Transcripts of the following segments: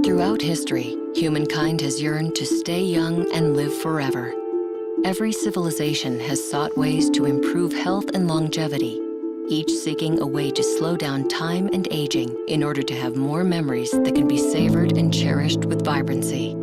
Throughout history, humankind has yearned to stay young and live forever. Every civilization has sought ways to improve health and longevity, each seeking a way to slow down time and aging in order to have more memories that can be savored and cherished with vibrancy.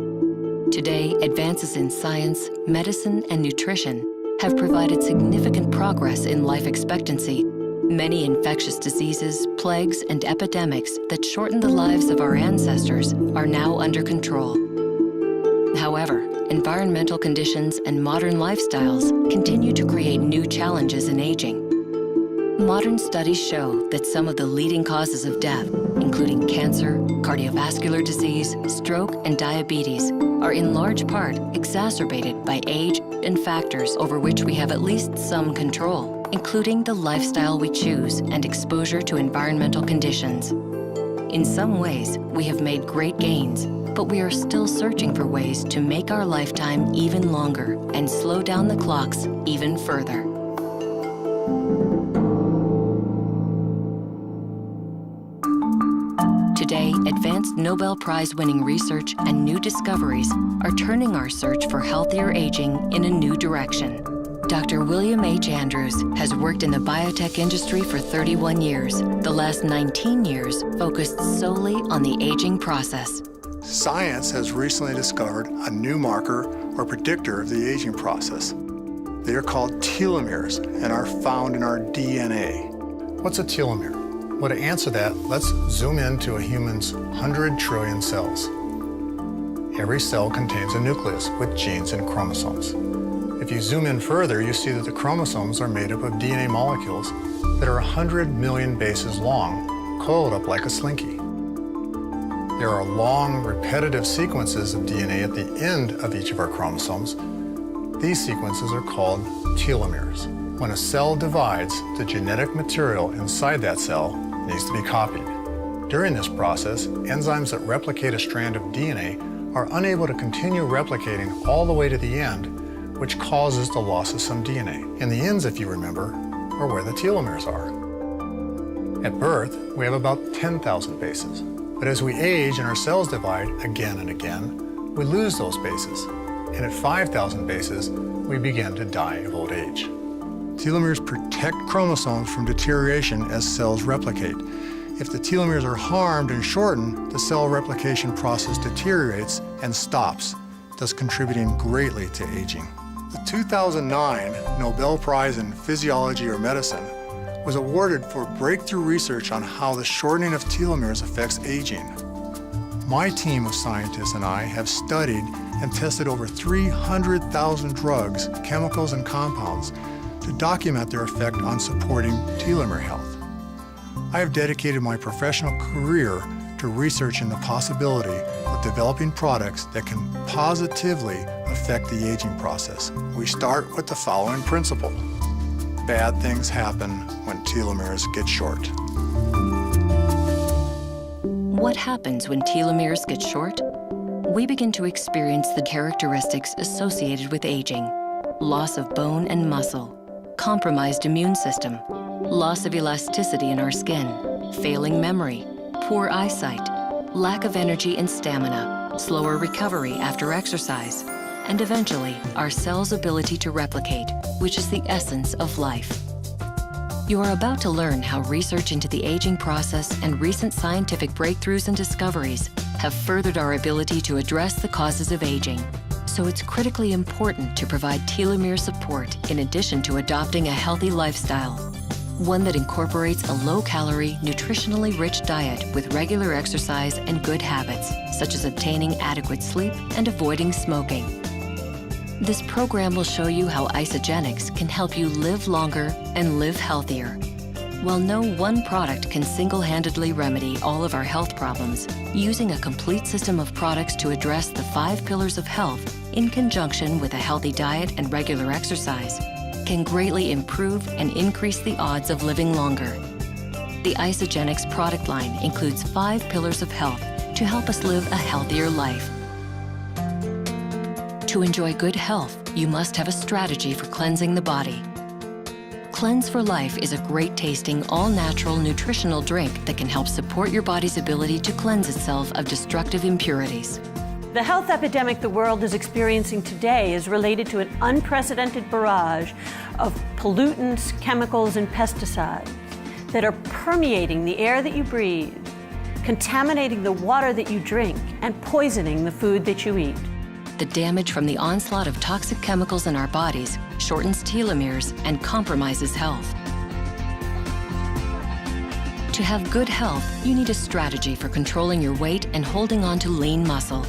Today, advances in science, medicine, and nutrition have provided significant progress in life expectancy. Many infectious diseases, plagues, and epidemics that shortened the lives of our ancestors are now under control. However, environmental conditions and modern lifestyles continue to create new challenges in aging. Modern studies show that some of the leading causes of death, including cancer, cardiovascular disease, stroke, and diabetes, are in large part exacerbated by age and factors over which we have at least some control, including the lifestyle we choose and exposure to environmental conditions. In some ways, we have made great gains, but we are still searching for ways to make our lifetime even longer and slow down the clocks even further. Today, advanced Nobel Prize-winning research and new discoveries are turning our search for healthier aging in a new direction. Dr. William H. Andrews has worked in the biotech industry for 31 years. The last 19 years focused solely on the aging process. Science has recently discovered a new marker or predictor of the aging process. They are called telomeres and are found in our DNA. What's a telomere? Well, to answer that, let's zoom into a human's 100 trillion cells. Every cell contains a nucleus with genes and chromosomes. If you zoom in further, you see that the chromosomes are made up of DNA molecules that are 100 million bases long, coiled up like a slinky. There are long, repetitive sequences of DNA at the end of each of our chromosomes. These sequences are called telomeres. When a cell divides, the genetic material inside that cell needs to be copied. During this process, enzymes that replicate a strand of DNA are unable to continue replicating all the way to the end, which causes the loss of some DNA. And the ends, if you remember, are where the telomeres are. At birth, we have about 10,000 bases. But as we age and our cells divide again and again, we lose those bases. And at 5,000 bases, we begin to die of old age. Telomeres protect chromosomes from deterioration as cells replicate. If the telomeres are harmed and shortened, the cell replication process deteriorates and stops, thus contributing greatly to aging. The 2009 Nobel Prize in Physiology or Medicine was awarded for breakthrough research on how the shortening of telomeres affects aging. My team of scientists and I have studied and tested over 300,000 drugs, chemicals, and compounds to document their effect on supporting telomere health. I have dedicated my professional career to researching the possibility of developing products that can positively affect the aging process. We start with the following principle. Bad things happen when telomeres get short. What happens when telomeres get short? We begin to experience the characteristics associated with aging: loss of bone and muscle, compromised immune system, loss of elasticity in our skin, failing memory, poor eyesight, lack of energy and stamina, slower recovery after exercise, and eventually our cells' ability to replicate, which is the essence of life. You are about to learn how research into the aging process and recent scientific breakthroughs and discoveries have furthered our ability to address the causes of aging. So it's critically important to provide telomere support in addition to adopting a healthy lifestyle, one that incorporates a low-calorie, nutritionally rich diet with regular exercise and good habits, such as obtaining adequate sleep and avoiding smoking. This program will show you how Isagenix can help you live longer and live healthier. While no one product can single-handedly remedy all of our health problems, using a complete system of products to address the 5 pillars of health in conjunction with a healthy diet and regular exercise can greatly improve and increase the odds of living longer. The Isagenix product line includes 5 pillars of health to help us live a healthier life. To enjoy good health, you must have a strategy for cleansing the body. Cleanse for Life is a great-tasting, all-natural nutritional drink that can help support your body's ability to cleanse itself of destructive impurities. The health epidemic the world is experiencing today is related to an unprecedented barrage of pollutants, chemicals, and pesticides that are permeating the air that you breathe, contaminating the water that you drink, and poisoning the food that you eat. The damage from the onslaught of toxic chemicals in our bodies shortens telomeres and compromises health. To have good health, you need a strategy for controlling your weight and holding on to lean muscle.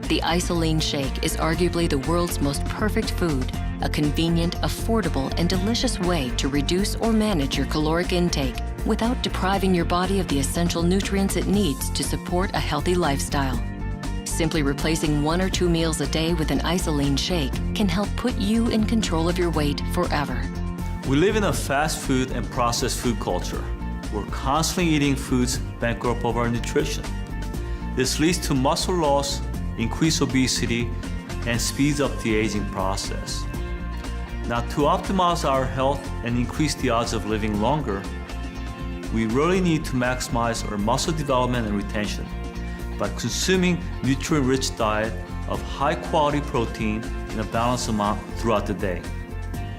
The Isagenix shake is arguably the world's most perfect food, a convenient, affordable, and delicious way to reduce or manage your caloric intake without depriving your body of the essential nutrients it needs to support a healthy lifestyle. Simply replacing 1 or 2 meals a day with an Isagenix shake can help put you in control of your weight forever. We live in a fast food and processed food culture. We're constantly eating foods bankrupt of our nutrition. This leads to muscle loss, increased obesity, and speeds up the aging process. Now, to optimize our health and increase the odds of living longer, we really need to maximize our muscle development and retention by consuming nutrient-rich diet of high-quality protein in a balanced amount throughout the day.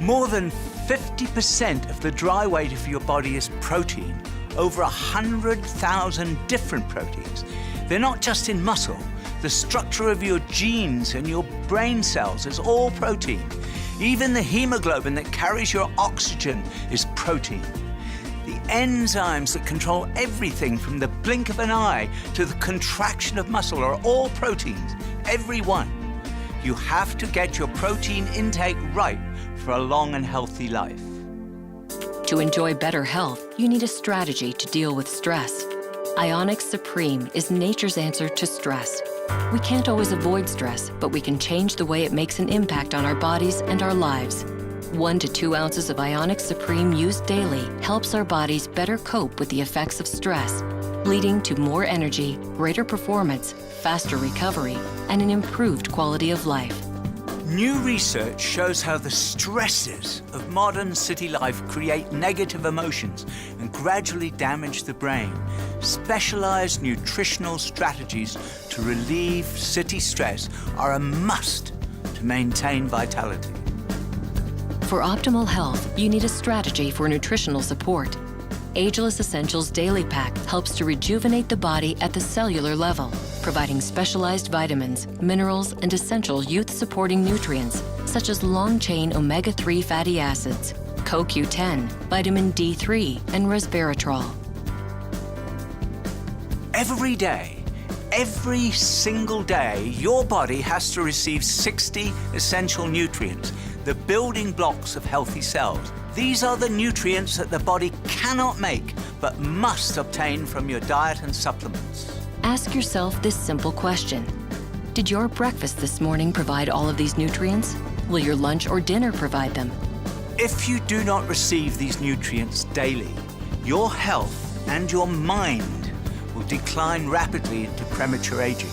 More than 50% of the dry weight of your body is protein, over 100,000 different proteins. They're not just in muscle. The structure of your genes and your brain cells is all protein. Even the hemoglobin that carries your oxygen is protein. The enzymes that control everything from the blink of an eye to the contraction of muscle are all proteins, every one. You have to get your protein intake right for a long and healthy life. To enjoy better health, you need a strategy to deal with stress. Isagenix Supreme is nature's answer to stress. We can't always avoid stress, but we can change the way it makes an impact on our bodies and our lives. 1 to 2 ounces of Isagenix Supreme used daily helps our bodies better cope with the effects of stress, leading to more energy, greater performance, faster recovery, and an improved quality of life. New research shows how the stresses of modern city life create negative emotions and gradually damage the brain. Specialized nutritional strategies to relieve city stress are a must to maintain vitality. For optimal health, you need a strategy for nutritional support. Ageless Essentials Daily Pack helps to rejuvenate the body at the cellular level, providing specialized vitamins, minerals, and essential youth-supporting nutrients, such as long-chain omega-3 fatty acids, CoQ10, vitamin D3, and resveratrol. Every day, every single day, your body has to receive 60 essential nutrients, the building blocks of healthy cells. These are the nutrients that the body cannot make, but must obtain from your diet and supplements. Ask yourself this simple question. Did your breakfast this morning provide all of these nutrients? Will your lunch or dinner provide them? If you do not receive these nutrients daily, your health and your mind will decline rapidly into premature aging.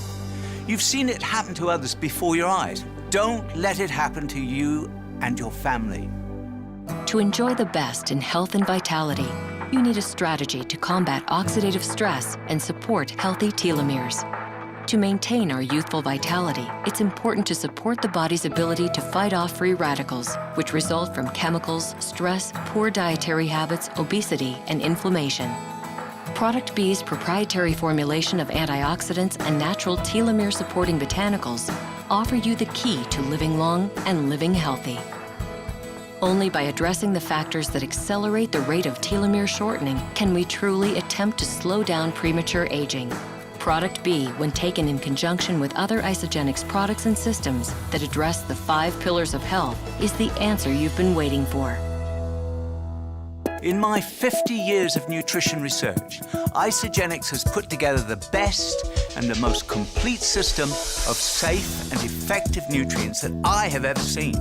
You've seen it happen to others before your eyes. Don't let it happen to you and your family. To enjoy the best in health and vitality, you need a strategy to combat oxidative stress and support healthy telomeres. To maintain our youthful vitality, it's important to support the body's ability to fight off free radicals, which result from chemicals, stress, poor dietary habits, obesity, and inflammation. Product B's proprietary formulation of antioxidants and natural telomere-supporting botanicals offer you the key to living long and living healthy. Only by addressing the factors that accelerate the rate of telomere shortening can we truly attempt to slow down premature aging. Product B, when taken in conjunction with other Isagenix products and systems that address the 5 pillars of health, is the answer you've been waiting for. In my 50 years of nutrition research, Isagenix has put together the best and the most complete system of safe and effective nutrients that I have ever seen.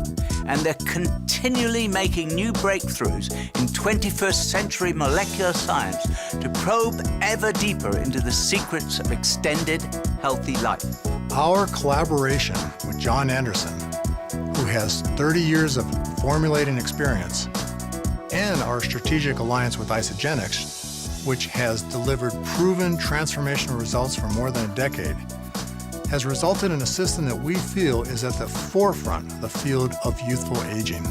And they're continually making new breakthroughs in 21st century molecular science to probe ever deeper into the secrets of extended, healthy life. Our collaboration with John Anderson, who has 30 years of formulating experience, and our strategic alliance with Isagenix, which has delivered proven transformational results for more than a decade, has resulted in a system that we feel is at the forefront of the field of youthful aging.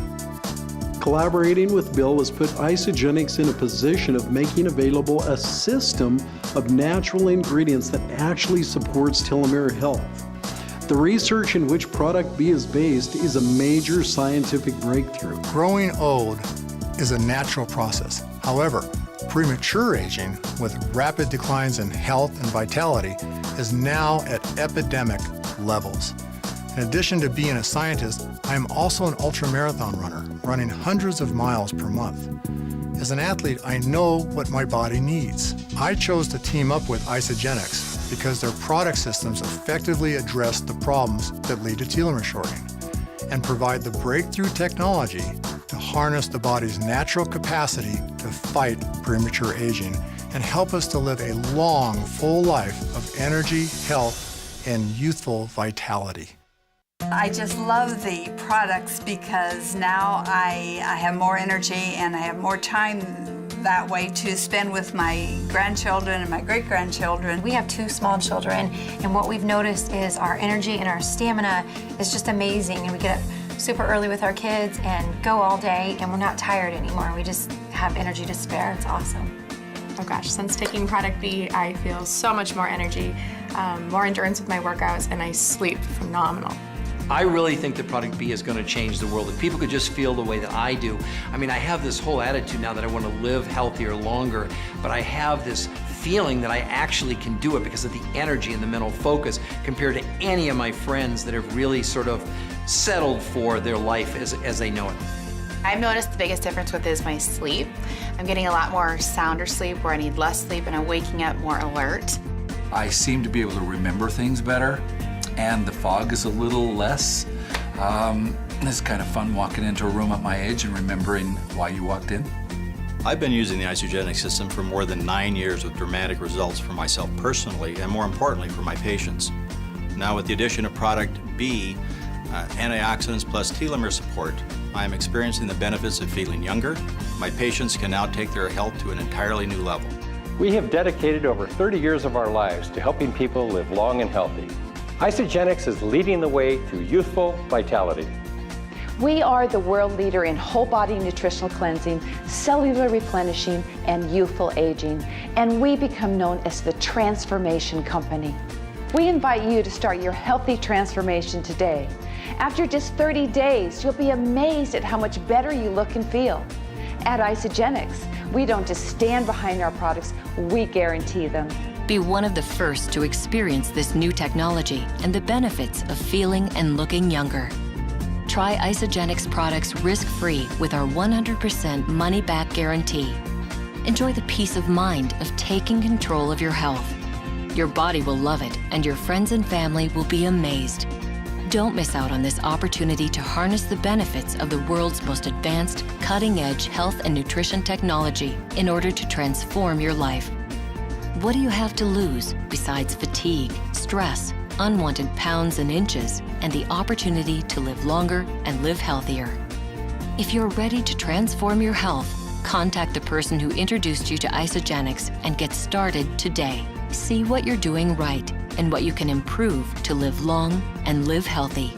Collaborating with Bill has put Isagenix in a position of making available a system of natural ingredients that actually supports telomere health. The research in which product B is based is a major scientific breakthrough. Growing old is a natural process. However, premature aging, with rapid declines in health and vitality, is now at epidemic levels. In addition to being a scientist, I am also an ultramarathon runner, running hundreds of miles per month. As an athlete, I know what my body needs. I chose to team up with Isagenix because their product systems effectively address the problems that lead to telomere shortening and provide the breakthrough technology to harness the body's natural capacity to fight premature aging and help us to live a long, full life of energy, health, and youthful vitality. I just love the products because now I have more energy and I have more time that way to spend with my grandchildren and my great-grandchildren. We have 2 small children, and what we've noticed is our energy and our stamina is just amazing, and we get up super early with our kids and go all day, and we're not tired anymore. We just have energy to spare. It's awesome. Oh gosh, since taking product B, I feel so much more energy, more endurance with my workouts, and I sleep phenomenal. I really think that product B is going to change the world. If people could just feel the way that I do. I mean, I have this whole attitude now that I want to live healthier longer, but I have this feeling that I actually can do it because of the energy and the mental focus compared to any of my friends that have really sort of settled for their life as they know it. I've noticed the biggest difference with is my sleep. I'm getting a lot more sounder sleep where I need less sleep, and I'm waking up more alert. I seem to be able to remember things better, and the fog is a little less. It's kind of fun walking into a room at my age and remembering why you walked in. I've been using the Isagenix system for more than 9 years with dramatic results for myself personally, and more importantly for my patients. Now with the addition of product B, antioxidants plus telomere support, I am experiencing the benefits of feeling younger. My patients can now take their health to an entirely new level. We have dedicated over 30 years of our lives to helping people live long and healthy. Isagenix is leading the way to youthful vitality. We are the world leader in whole body nutritional cleansing, cellular replenishing, and youthful aging, and we become known as the Transformation Company. We invite you to start your healthy transformation today. After just 30 days, you'll be amazed at how much better you look and feel. At Isagenix, we don't just stand behind our products, we guarantee them. Be one of the first to experience this new technology and the benefits of feeling and looking younger. Try Isagenix products risk-free with our 100% money-back guarantee. Enjoy the peace of mind of taking control of your health. Your body will love it, and your friends and family will be amazed. Don't miss out on this opportunity to harness the benefits of the world's most advanced, cutting-edge health and nutrition technology in order to transform your life. What do you have to lose besides fatigue, stress, unwanted pounds and inches, and the opportunity to live longer and live healthier? If you're ready to transform your health, contact the person who introduced you to Isagenix and get started today. See what you're doing right and what you can improve to live long and live healthy.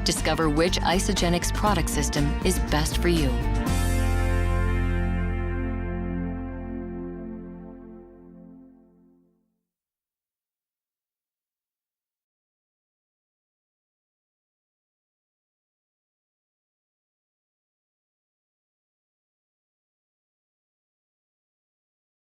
Discover which Isagenix product system is best for you.